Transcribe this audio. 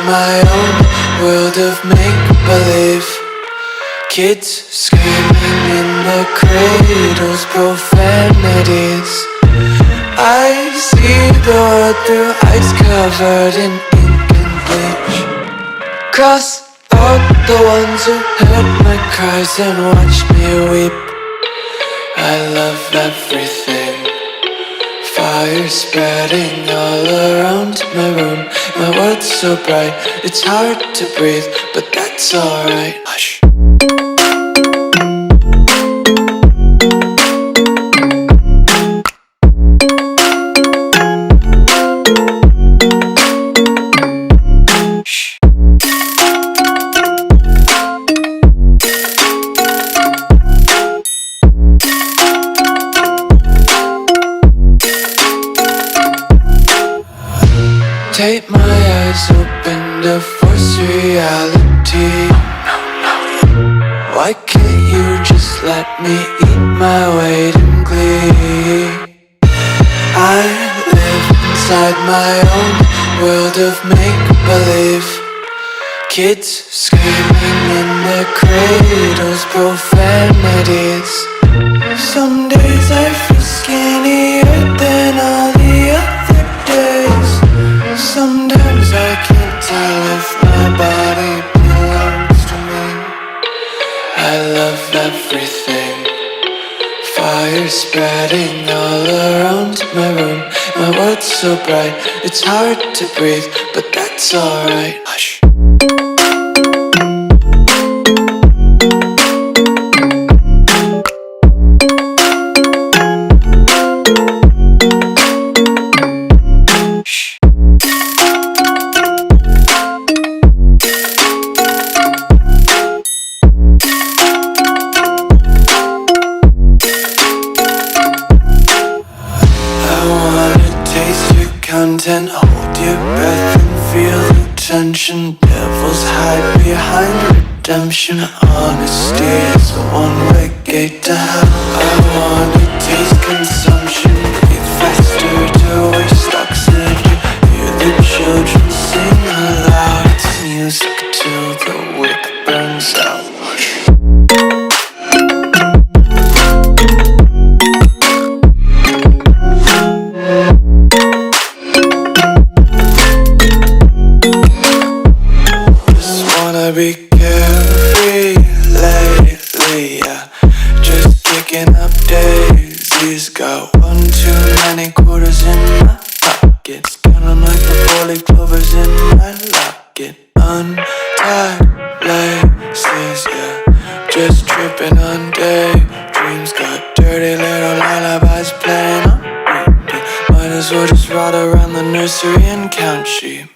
my own world of make-believe. Kids screaming in the cradles, profanities. I see the world through eyes covered in ink and bleach. Cross out the ones who heard my cries and watched me weep. I love everything. Fire spreading all around my room. My world's so bright, it's hard to breathe, but that's alright. Hush. Tape my eyes open to force reality. Why can't you just let me eat my weight in glee? I live inside my own world of make-believe. Kids screaming in their cradles, profanities. Some days I feel skinnier than all the other days. Sometimes I can't tell if my body belongs to me. I love everything. Fire spreading all around my room. My world's so bright, it's hard to breathe, but that's alright. Hush. Content, hold your breath and feel the tension. Devils hide behind redemption. Honesty is a one-way gate to hell. I wanna taste consumption, breathe faster to waste oxygen. Hear the children sing aloud. It's music till the wick burns out. Be carefree lately, yeah. Just kicking up daisies. Got one too many quarters in my pockets. Counting like the four-leaf clovers in my locket. Untied laces, yeah. Just tripping on daydreams. Got dirty little lullabies playing on repeat. Might as well just ride around the nursery and count sheep.